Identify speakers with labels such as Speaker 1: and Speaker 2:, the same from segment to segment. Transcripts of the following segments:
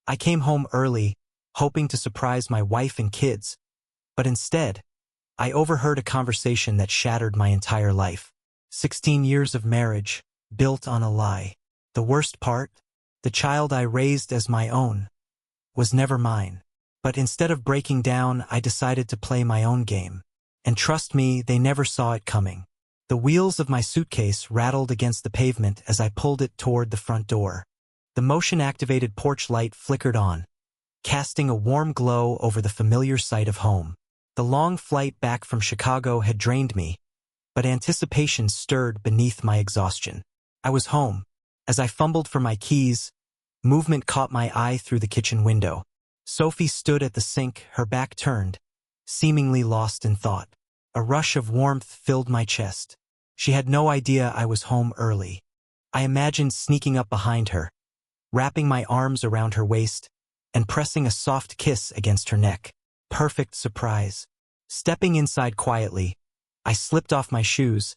Speaker 1: I came home early, hoping to surprise my wife and kids, but instead, I overheard a conversation that shattered my entire life. 16 years of marriage, built on a lie. The worst part? The child I raised as my own was never mine. But instead of breaking down, I decided to play my own game. And trust me, they never saw it coming. The wheels of my suitcase rattled against the pavement as I pulled it toward the front door. The motion-activated porch light flickered on, casting a warm glow over the familiar sight of home. The long flight back from Chicago had drained me, but anticipation stirred beneath my exhaustion. I was home. As I fumbled for my keys, movement caught my eye through the kitchen window. Sophie stood at the sink, her back turned, seemingly lost in thought. A rush of warmth filled my chest. She had no idea I was home early. I imagined sneaking up behind her, wrapping my arms around her waist, and pressing a soft kiss against her neck. Perfect surprise. Stepping inside quietly, I slipped off my shoes,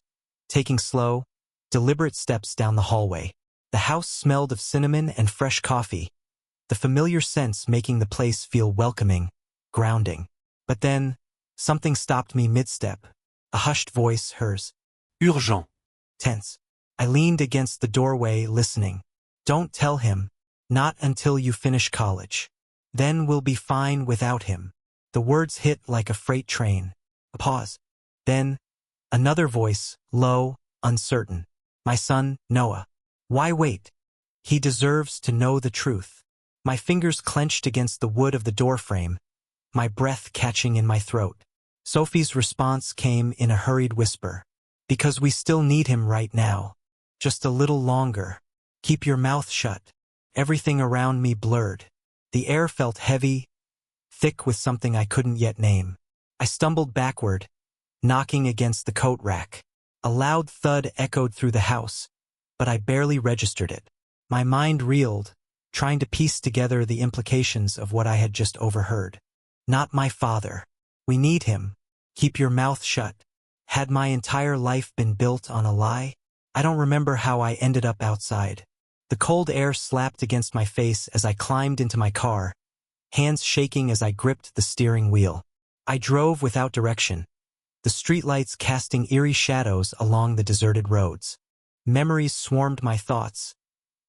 Speaker 1: taking slow, deliberate steps down the hallway. The house smelled of cinnamon and fresh coffee, the familiar scents making the place feel welcoming, grounding. But then, something stopped me mid-step. A hushed voice, hers.
Speaker 2: Urgent.
Speaker 1: Tense. I leaned against the doorway, listening. Don't tell him. Not until you finish college. Then we'll be fine without him. The words hit like a freight train. A pause. Then, another voice, low, uncertain. My son, Noah. Why wait? He deserves to know the truth. My fingers clenched against the wood of the doorframe, my breath catching in my throat. Sophie's response came in a hurried whisper. Because we still need him right now. Just a little longer. Keep your mouth shut. Everything around me blurred. The air felt heavy, thick with something I couldn't yet name. I stumbled backward, knocking against the coat rack. A loud thud echoed through the house, but I barely registered it. My mind reeled, trying to piece together the implications of what I had just overheard. Not my father. We need him. Keep your mouth shut. Had my entire life been built on a lie? I don't remember how I ended up outside. The cold air slapped against my face as I climbed into my car, hands shaking as I gripped the steering wheel. I drove without direction, the streetlights casting eerie shadows along the deserted roads. Memories swarmed my thoughts,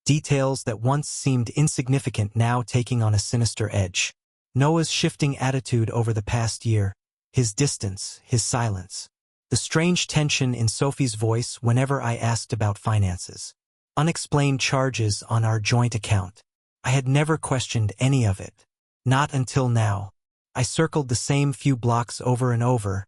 Speaker 1: details that once seemed insignificant now taking on a sinister edge. Noah's shifting attitude over the past year, his distance, his silence. The strange tension in Sophie's voice whenever I asked about finances. Unexplained charges on our joint account. I had never questioned any of it. Not until now. I circled the same few blocks over and over,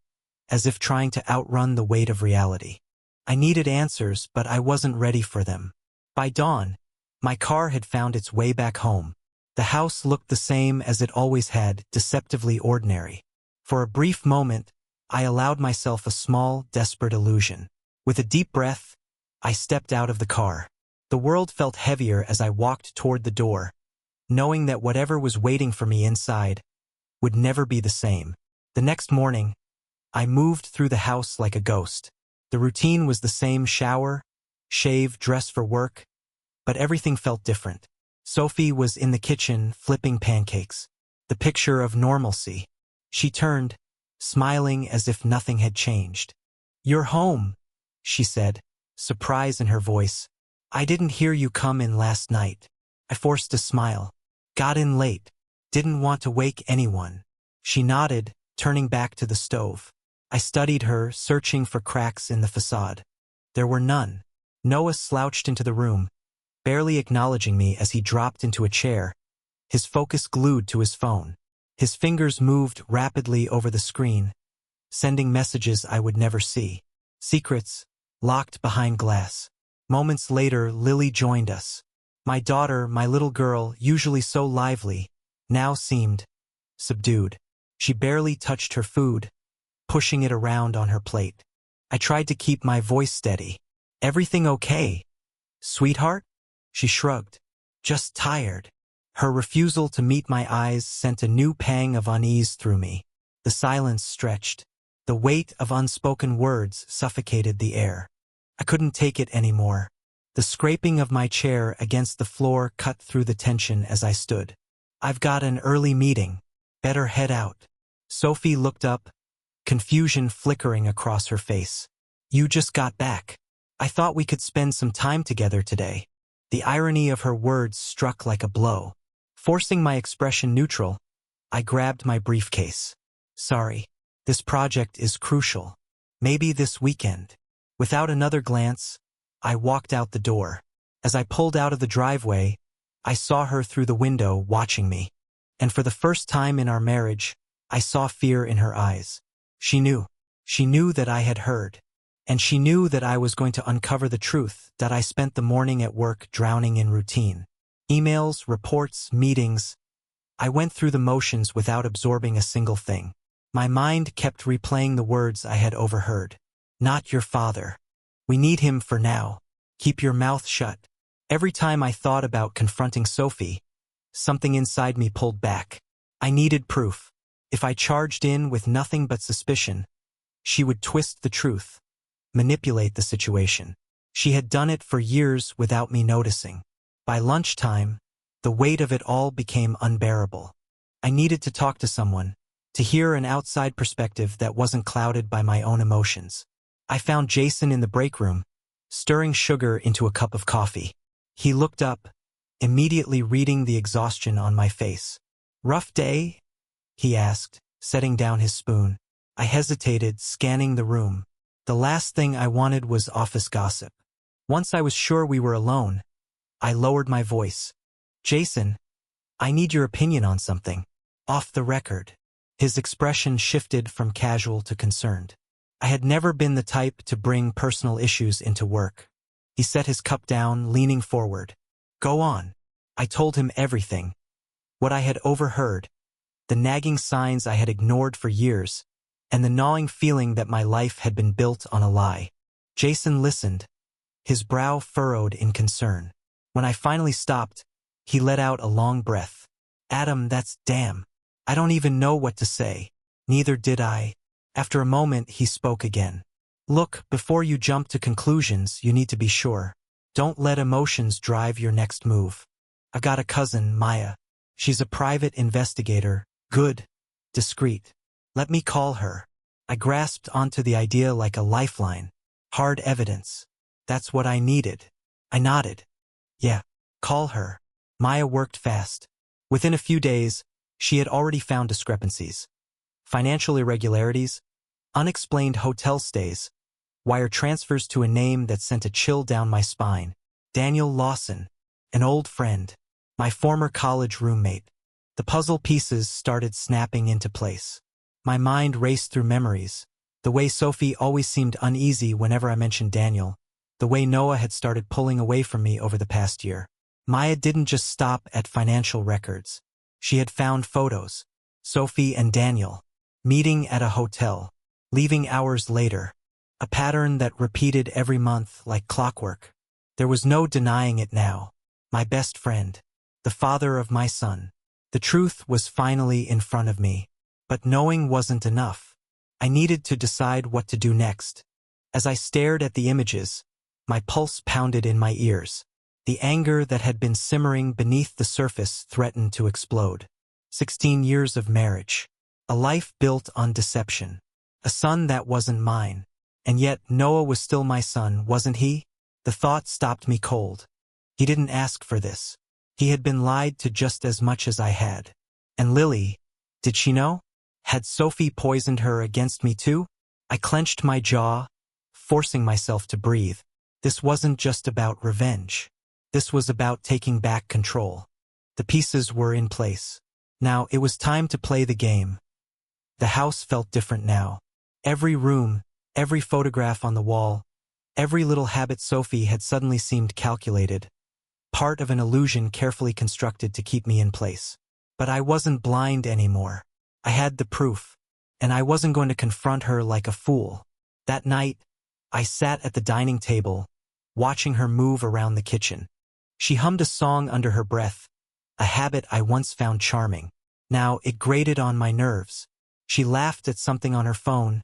Speaker 1: as if trying to outrun the weight of reality. I needed answers, but I wasn't ready for them. By dawn, my car had found its way back home. The house looked the same as it always had, deceptively ordinary. For a brief moment, I allowed myself a small, desperate illusion. With a deep breath, I stepped out of the car. The world felt heavier as I walked toward the door, knowing that whatever was waiting for me inside would never be the same. The next morning, I moved through the house like a ghost. The routine was the same: shower, shave, dress for work, but everything felt different. Sophie was in the kitchen, flipping pancakes, the picture of normalcy. She turned, smiling as if nothing had changed. "You're home," she said, surprise in her voice. "I didn't hear you come in last night." I forced a smile. "Got in late. Didn't want to wake anyone." She nodded, turning back to the stove. I studied her, searching for cracks in the facade. There were none. Noah slouched into the room, barely acknowledging me as he dropped into a chair, his focus glued to his phone. His fingers moved rapidly over the screen, sending messages I would never see. Secrets, locked behind glass. Moments later, Lily joined us. My daughter, my little girl, usually so lively, now seemed subdued. She barely touched her food, pushing it around on her plate. I tried to keep my voice steady. "Everything okay, sweetheart?" She shrugged. "Just tired." Her refusal to meet my eyes sent a new pang of unease through me. The silence stretched. The weight of unspoken words suffocated the air. I couldn't take it anymore. The scraping of my chair against the floor cut through the tension as I stood. I've got an early meeting. Better head out. Sophie looked up, confusion flickering across her face. You just got back. I thought we could spend some time together today. The irony of her words struck like a blow. Forcing my expression neutral, I grabbed my briefcase. Sorry, this project is crucial. Maybe this weekend. Without another glance, I walked out the door. As I pulled out of the driveway, I saw her through the window watching me. And for the first time in our marriage, I saw fear in her eyes. She knew. She knew that I had heard. And she knew that I was going to uncover the truth, that I spent the morning at work drowning in routine. Emails, reports, meetings. I went through the motions without absorbing a single thing. My mind kept replaying the words I had overheard. Not your father. We need him for now. Keep your mouth shut. Every time I thought about confronting Sophie, something inside me pulled back. I needed proof. If I charged in with nothing but suspicion, she would twist the truth, manipulate the situation. She had done it for years without me noticing. By lunchtime, the weight of it all became unbearable. I needed to talk to someone, to hear an outside perspective that wasn't clouded by my own emotions. I found Jason in the break room, stirring sugar into a cup of coffee. He looked up, immediately reading the exhaustion on my face. Rough day? He asked, setting down his spoon. I hesitated, scanning the room. The last thing I wanted was office gossip. Once I was sure we were alone, I lowered my voice. Jason, I need your opinion on something. Off the record. His expression shifted from casual to concerned. I had never been the type to bring personal issues into work. He set his cup down, leaning forward. Go on. I told him everything. What I had overheard, the nagging signs I had ignored for years, and the gnawing feeling that my life had been built on a lie. Jason listened, his brow furrowed in concern. When I finally stopped, he let out a long breath. Adam, that's damn. I don't even know what to say. Neither did I. After a moment, he spoke again. Look, before you jump to conclusions, you need to be sure. Don't let emotions drive your next move. I've got a cousin, Maya. She's a private investigator, good, discreet. Let me call her. I grasped onto the idea like a lifeline. Hard evidence. That's what I needed. I nodded. Yeah, call her. Maya worked fast. Within a few days, she had already found discrepancies. Financial irregularities, unexplained hotel stays, wire transfers to a name that sent a chill down my spine. Daniel Lawson, an old friend, my former college roommate. The puzzle pieces started snapping into place. My mind raced through memories, the way Sophie always seemed uneasy whenever I mentioned Daniel, the way Noah had started pulling away from me over the past year. Maya didn't just stop at financial records. She had found photos. Sophie and Daniel, meeting at a hotel, leaving hours later, a pattern that repeated every month like clockwork. There was no denying it now. My best friend, the father of my son. The truth was finally in front of me. But knowing wasn't enough. I needed to decide what to do next. As I stared at the images, my pulse pounded in my ears. The anger that had been simmering beneath the surface threatened to explode. 16 years of marriage. A life built on deception. A son that wasn't mine. And yet Noah was still my son, wasn't he? The thought stopped me cold. He didn't ask for this. He had been lied to just as much as I had. And Lily, did she know? Had Sophie poisoned her against me too? I clenched my jaw, forcing myself to breathe. This wasn't just about revenge. This was about taking back control. The pieces were in place. Now it was time to play the game. The house felt different now. Every room, every photograph on the wall, every little habit Sophie had suddenly seemed calculated, part of an illusion carefully constructed to keep me in place. But I wasn't blind anymore. I had the proof, and I wasn't going to confront her like a fool. That night, I sat at the dining table, watching her move around the kitchen. She hummed a song under her breath, a habit I once found charming. Now it grated on my nerves. She laughed at something on her phone,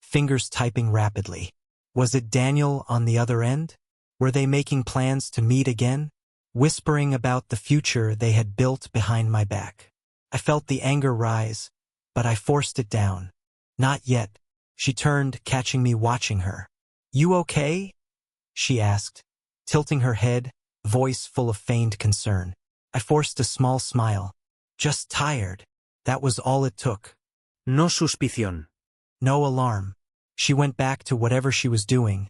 Speaker 1: fingers typing rapidly. Was it Daniel on the other end? Were they making plans to meet again? whispering about the future they had built behind my back. I felt the anger rise, but I forced it down. Not yet. She turned, catching me watching her. "You okay?" she asked, tilting her head, voice full of feigned concern. I forced a small smile. "Just tired." That was all it took.
Speaker 2: No suspicion.
Speaker 1: No alarm. She went back to whatever she was doing,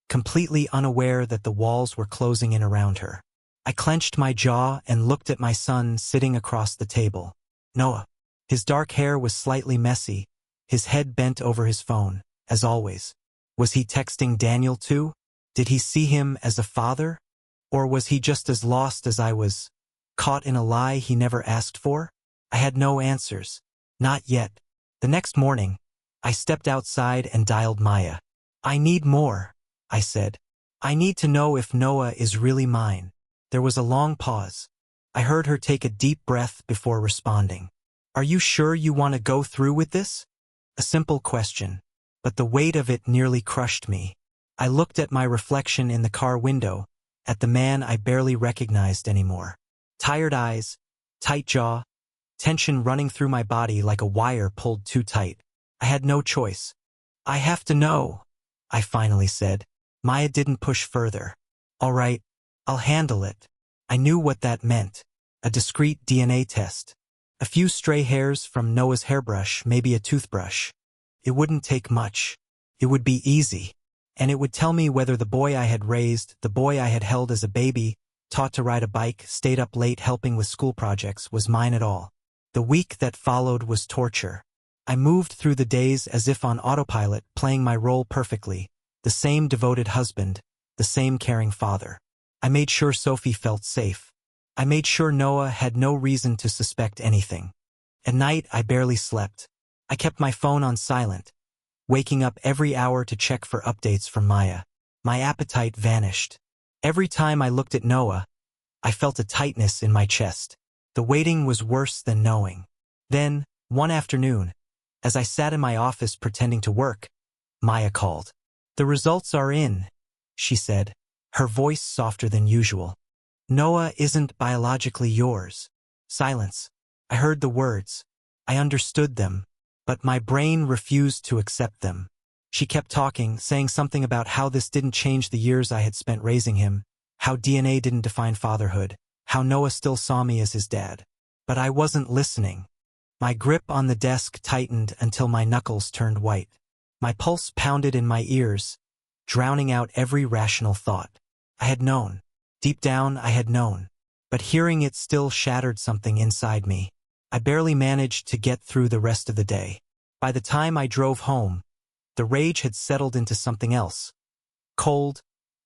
Speaker 1: completely unaware that the walls were closing in around her. I clenched my jaw and looked at my son sitting across the table. Noah. His dark hair was slightly messy, his head bent over his phone, as always. Was he texting Daniel too? Did he see him as a father? Or was he just as lost as I was, caught in a lie he never asked for? I had no answers. Not yet. The next morning, I stepped outside and dialed Maya. "I need more," I said. "I need to know if Noah is really mine." There was a long pause. I heard her take a deep breath before responding. "Are you sure you want to go through with this?" A simple question, but the weight of it nearly crushed me. I looked at my reflection in the car window, at the man I barely recognized anymore. Tired eyes, tight jaw, tension running through my body like a wire pulled too tight. I had no choice. "I have to know," I finally said. Maya didn't push further. "All right, I'll handle it." I knew what that meant. A discreet DNA test. A few stray hairs from Noah's hairbrush, maybe a toothbrush. It wouldn't take much. It would be easy. And it would tell me whether the boy I had raised, the boy I had held as a baby, taught to ride a bike, stayed up late helping with school projects, was mine at all. The week that followed was torture. I moved through the days as if on autopilot, playing my role perfectly. The same devoted husband, the same caring father. I made sure Sophie felt safe. I made sure Noah had no reason to suspect anything. At night, I barely slept. I kept my phone on silent, waking up every hour to check for updates from Maya. My appetite vanished. Every time I looked at Noah, I felt a tightness in my chest. The waiting was worse than knowing. Then, one afternoon, as I sat in my office pretending to work, Maya called. "The results are in," she said, her voice softer than usual. "Noah isn't biologically yours." Silence. I heard the words. I understood them, but my brain refused to accept them. She kept talking, saying something about how this didn't change the years I had spent raising him, how DNA didn't define fatherhood, how Noah still saw me as his dad. But I wasn't listening. My grip on the desk tightened until my knuckles turned white. My pulse pounded in my ears, drowning out every rational thought. I had known. Deep down, I had known. But hearing it still shattered something inside me. I barely managed to get through the rest of the day. By the time I drove home, the rage had settled into something else. Cold,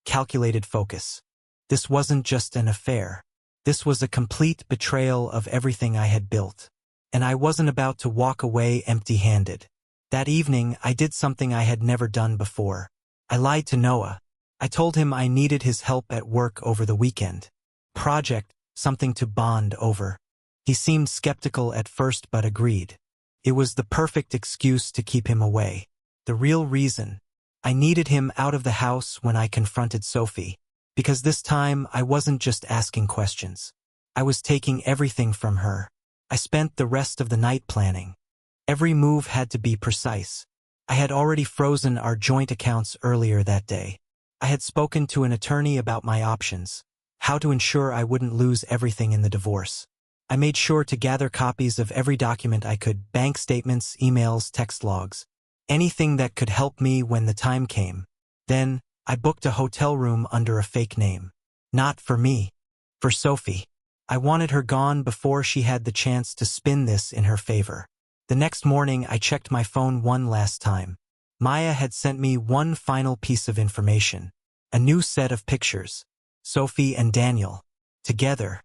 Speaker 1: calculated focus. This wasn't just an affair. This was a complete betrayal of everything I had built. And I wasn't about to walk away empty-handed. That evening, I did something I had never done before. I lied to Noah. I told him I needed his help at work over the weekend. Project, something to bond over. He seemed skeptical at first but agreed. It was the perfect excuse to keep him away. The real reason. I needed him out of the house when I confronted Sophie. Because this time, I wasn't just asking questions. I was taking everything from her. I spent the rest of the night planning. Every move had to be precise. I had already frozen our joint accounts earlier that day. I had spoken to an attorney about my options, how to ensure I wouldn't lose everything in the divorce. I made sure to gather copies of every document I could, bank statements, emails, text logs, anything that could help me when the time came. Then, I booked a hotel room under a fake name. Not for me. For Sophie. I wanted her gone before she had the chance to spin this in her favor. The next morning, I checked my phone one last time. Maya had sent me one final piece of information. A new set of pictures. Sophie and Daniel. Together.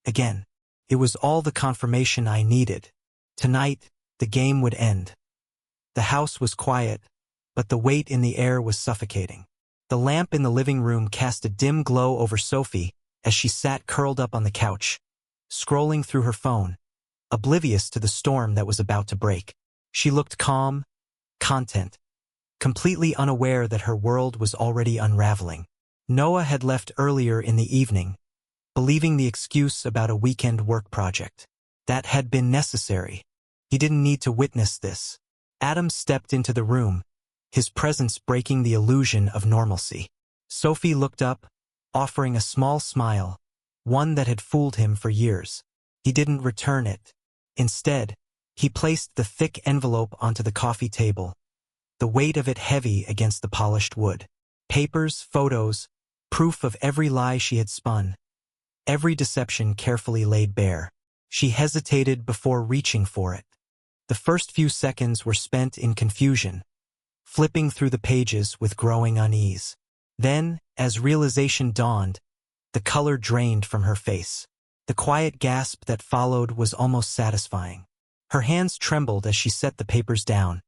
Speaker 1: Again. It was all the confirmation I needed. Tonight, the game would end. The house was quiet, but the weight in the air was suffocating. The lamp in the living room cast a dim glow over Sophie as she sat curled up on the couch, scrolling through her phone, oblivious to the storm that was about to break. She looked calm, content, completely unaware that her world was already unraveling. Noah had left earlier in the evening, believing the excuse about a weekend work project. That had been necessary. He didn't need to witness this. Adam stepped into the room, his presence breaking the illusion of normalcy. Sophie looked up, offering a small smile, one that had fooled him for years. He didn't return it. Instead, he placed the thick envelope onto the coffee table, the weight of it heavy against the polished wood. Papers, photos, proof of every lie she had spun. Every deception carefully laid bare. She hesitated before reaching for it. The first few seconds were spent in confusion, flipping through the pages with growing unease. Then, as realization dawned, the color drained from her face. The quiet gasp that followed was almost satisfying. Her hands trembled as she set the papers down,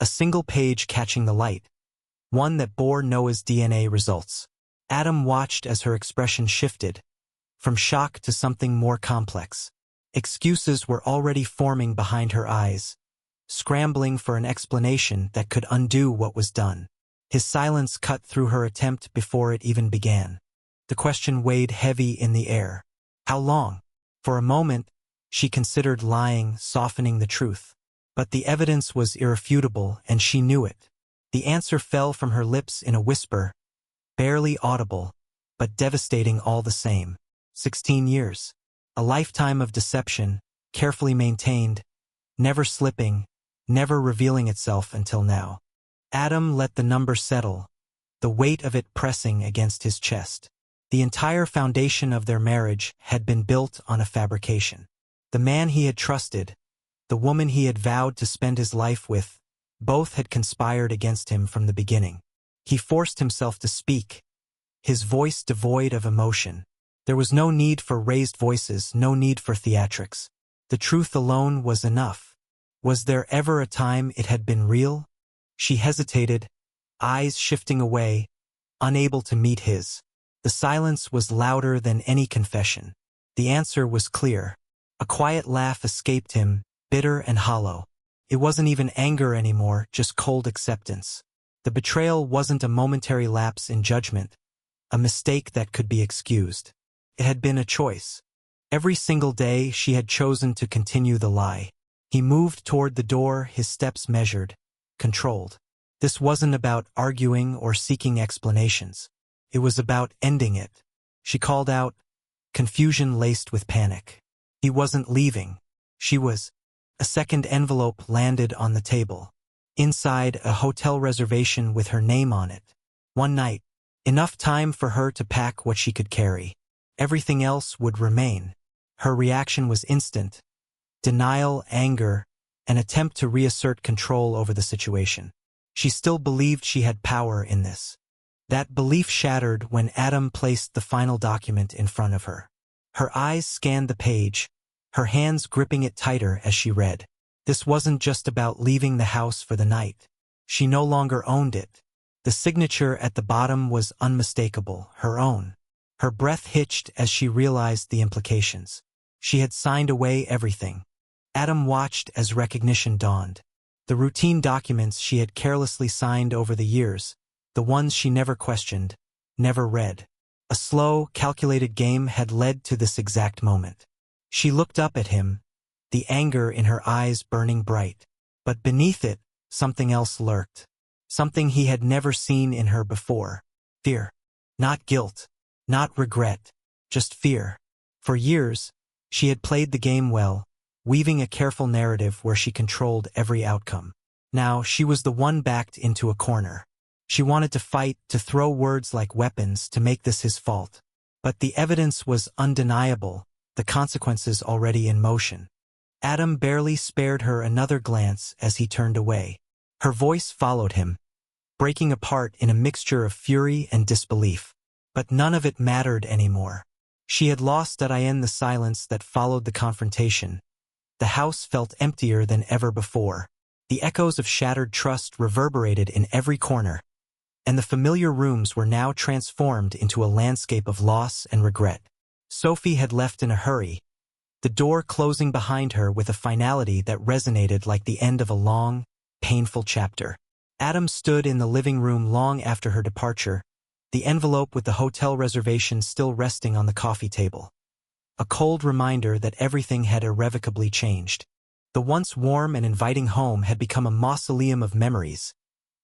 Speaker 1: a single page catching the light, one that bore Noah's DNA results. Adam watched as her expression shifted, from shock to something more complex. Excuses were already forming behind her eyes, scrambling for an explanation that could undo what was done. His silence cut through her attempt before it even began. The question weighed heavy in the air. How long? For a moment, she considered lying, softening the truth. But the evidence was irrefutable, and she knew it. The answer fell from her lips in a whisper, barely audible, but devastating all the same. 16 years. A lifetime of deception, carefully maintained, never slipping, never revealing itself until now. Adam let the number settle, the weight of it pressing against his chest. The entire foundation of their marriage had been built on a fabrication. The man he had trusted, the woman he had vowed to spend his life with, both had conspired against him from the beginning. He forced himself to speak, his voice devoid of emotion. There was no need for raised voices, no need for theatrics. The truth alone was enough. Was there ever a time it had been real? She hesitated, eyes shifting away, unable to meet his. The silence was louder than any confession. The answer was clear. A quiet laugh escaped him, bitter and hollow. It wasn't even anger anymore, just cold acceptance. The betrayal wasn't a momentary lapse in judgment, a mistake that could be excused. It had been a choice. Every single day she had chosen to continue the lie. He moved toward the door, his steps measured, controlled. This wasn't about arguing or seeking explanations. It was about ending it. She called out, confusion laced with panic. He wasn't leaving. She was. A second envelope landed on the table. Inside, a hotel reservation with her name on it. One night. Enough time for her to pack what she could carry. Everything else would remain. Her reaction was instant. Denial, anger, an attempt to reassert control over the situation. She still believed she had power in this. That belief shattered when Adam placed the final document in front of her. Her eyes scanned the page, her hands gripping it tighter as she read. This wasn't just about leaving the house for the night. She no longer owned it. The signature at the bottom was unmistakable, her own. Her breath hitched as she realized the implications. She had signed away everything. Adam watched as recognition dawned. The routine documents she had carelessly signed over the years, the ones she never questioned, never read. A slow, calculated game had led to this exact moment. She looked up at him, the anger in her eyes burning bright. But beneath it, something else lurked. Something he had never seen in her before. Fear. Not guilt. Not regret. Just fear. For years, she had played the game well, weaving a careful narrative where she controlled every outcome. Now, she was the one backed into a corner. She wanted to fight, to throw words like weapons, to make this his fault. But the evidence was undeniable, the consequences already in motion. Adam barely spared her another glance as he turned away. Her voice followed him, breaking apart in a mixture of fury and disbelief. But none of it mattered anymore. She had lost in the silence that followed the confrontation. The house felt emptier than ever before. The echoes of shattered trust reverberated in every corner, and the familiar rooms were now transformed into a landscape of loss and regret. Sophie had left in a hurry, the door closing behind her with a finality that resonated like the end of a long, painful chapter. Adam stood in the living room long after her departure, the envelope with the hotel reservation still resting on the coffee table. A cold reminder that everything had irrevocably changed. The once warm and inviting home had become a mausoleum of memories,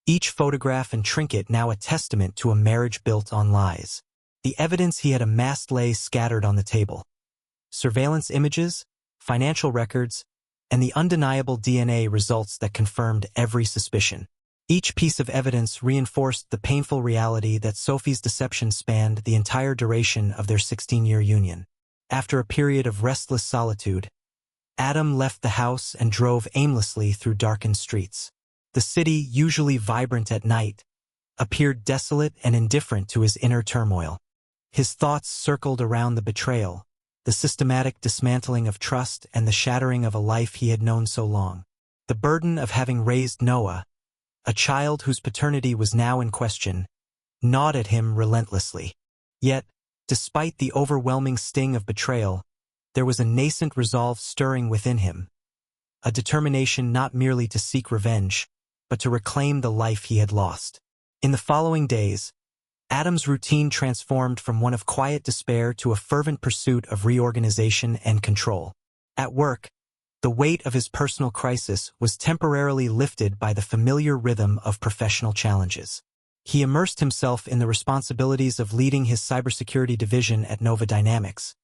Speaker 1: each photograph and trinket now a testament to a marriage built on lies. The evidence he had amassed lay scattered on the table. Surveillance images, financial records, and the undeniable DNA results that confirmed every suspicion. Each piece of evidence reinforced the painful reality that Sophie's deception spanned the entire duration of their 16-year union. After a period of restless solitude, Adam left the house and drove aimlessly through darkened streets. The city, usually vibrant at night, appeared desolate and indifferent to his inner turmoil. His thoughts circled around the betrayal, the systematic dismantling of trust and the shattering of a life he had known so long. The burden of having raised Noah, a child whose paternity was now in question, gnawed at him relentlessly. Yet, despite the overwhelming sting of betrayal, there was a nascent resolve stirring within him, a determination not merely to seek revenge, but to reclaim the life he had lost. In the following days, Adam's routine transformed from one of quiet despair to a fervent pursuit of reorganization and control. At work, the weight of his personal crisis was temporarily lifted by the familiar rhythm of professional challenges. He immersed himself in the responsibilities of leading his cybersecurity division at Nova Dynamics,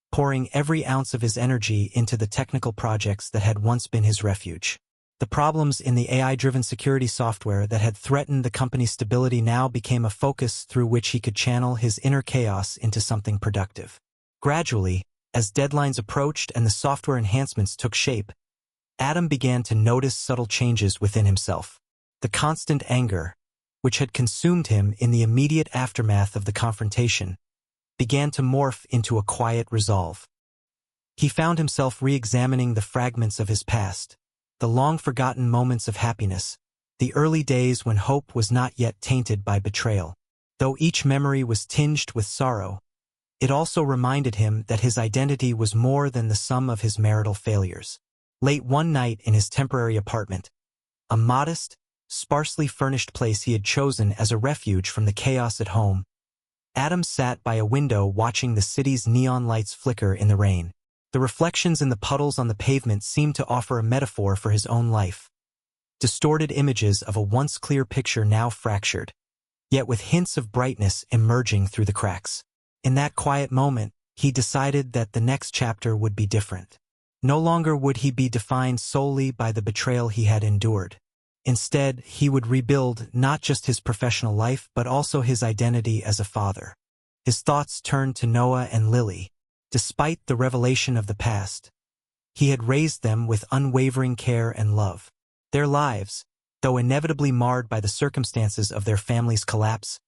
Speaker 1: pouring every ounce of his energy into the technical projects that had once been his refuge. The problems in the AI-driven security software that had threatened the company's stability now became a focus through which he could channel his inner chaos into something productive. Gradually, as deadlines approached and the software enhancements took shape, Adam began to notice subtle changes within himself. The constant anger, which had consumed him in the immediate aftermath of the confrontation, began to morph into a quiet resolve. He found himself re-examining the fragments of his past, the long-forgotten moments of happiness, the early days when hope was not yet tainted by betrayal. Though each memory was tinged with sorrow, it also reminded him that his identity was more than the sum of his marital failures. Late one night in his temporary apartment, a modest, sparsely furnished place he had chosen as a refuge from the chaos at home, Adam sat by a window watching the city's neon lights flicker in the rain. The reflections in the puddles on the pavement seemed to offer a metaphor for his own life. Distorted images of a once clear picture now fractured, yet with hints of brightness emerging through the cracks. In that quiet moment, he decided that the next chapter would be different. No longer would he be defined solely by the betrayal he had endured. Instead, he would rebuild not just his professional life but also his identity as a father. His thoughts turned to Noah and Lily. Despite the revelation of the past, he had raised them with unwavering care and love. Their lives, though inevitably marred by the circumstances of their family's collapse,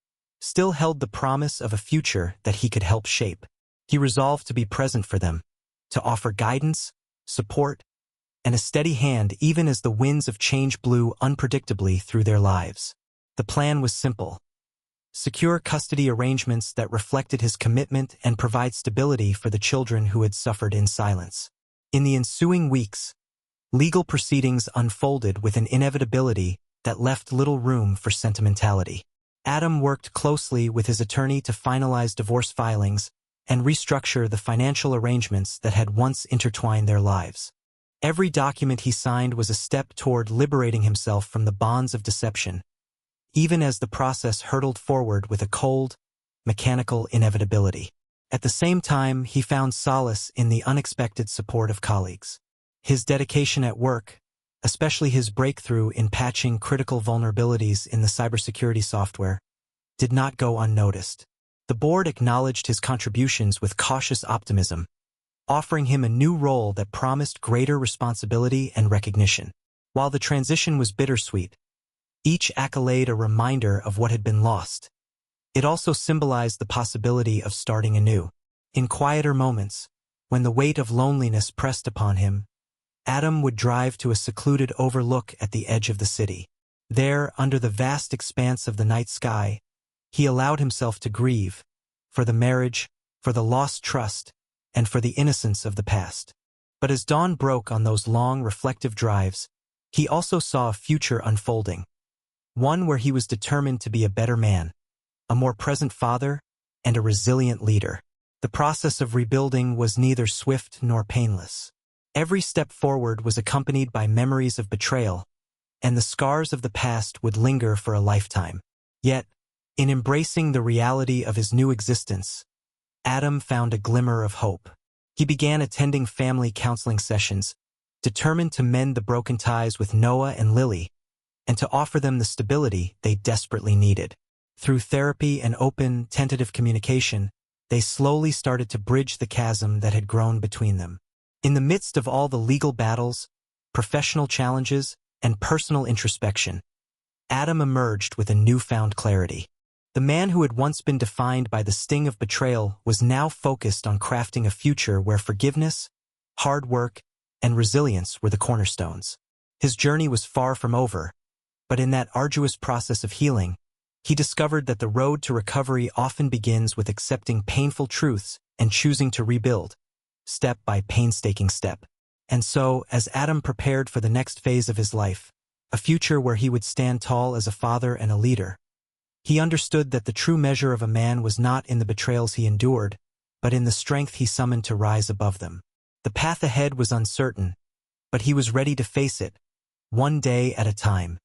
Speaker 1: still held the promise of a future that he could help shape. He resolved to be present for them, to offer guidance, support, and a steady hand even as the winds of change blew unpredictably through their lives. The plan was simple. Secure custody arrangements that reflected his commitment and provide stability for the children who had suffered in silence. In the ensuing weeks, legal proceedings unfolded with an inevitability that left little room for sentimentality. Adam worked closely with his attorney to finalize divorce filings and restructure the financial arrangements that had once intertwined their lives. Every document he signed was a step toward liberating himself from the bonds of deception, even as the process hurtled forward with a cold, mechanical inevitability. At the same time, he found solace in the unexpected support of colleagues. His dedication at work, especially his breakthrough in patching critical vulnerabilities in the cybersecurity software, did not go unnoticed. The board acknowledged his contributions with cautious optimism, offering him a new role that promised greater responsibility and recognition. While the transition was bittersweet, each accolade a reminder of what had been lost, it also symbolized the possibility of starting anew. In quieter moments, when the weight of loneliness pressed upon him, Adam would drive to a secluded overlook at the edge of the city. There, under the vast expanse of the night sky, he allowed himself to grieve, for the marriage, for the lost trust, and for the innocence of the past. But as dawn broke on those long, reflective drives, he also saw a future unfolding, one where he was determined to be a better man, a more present father, and a resilient leader. The process of rebuilding was neither swift nor painless. Every step forward was accompanied by memories of betrayal, and the scars of the past would linger for a lifetime. Yet, in embracing the reality of his new existence, Adam found a glimmer of hope. He began attending family counseling sessions, determined to mend the broken ties with Noah and Lily, and to offer them the stability they desperately needed. Through therapy and open, tentative communication, they slowly started to bridge the chasm that had grown between them. In the midst of all the legal battles, professional challenges, and personal introspection, Adam emerged with a newfound clarity. The man who had once been defined by the sting of betrayal was now focused on crafting a future where forgiveness, hard work, and resilience were the cornerstones. His journey was far from over, but in that arduous process of healing, he discovered that the road to recovery often begins with accepting painful truths and choosing to rebuild, step by painstaking step. And so, as Adam prepared for the next phase of his life, a future where he would stand tall as a father and a leader, he understood that the true measure of a man was not in the betrayals he endured, but in the strength he summoned to rise above them. The path ahead was uncertain, but he was ready to face it, one day at a time.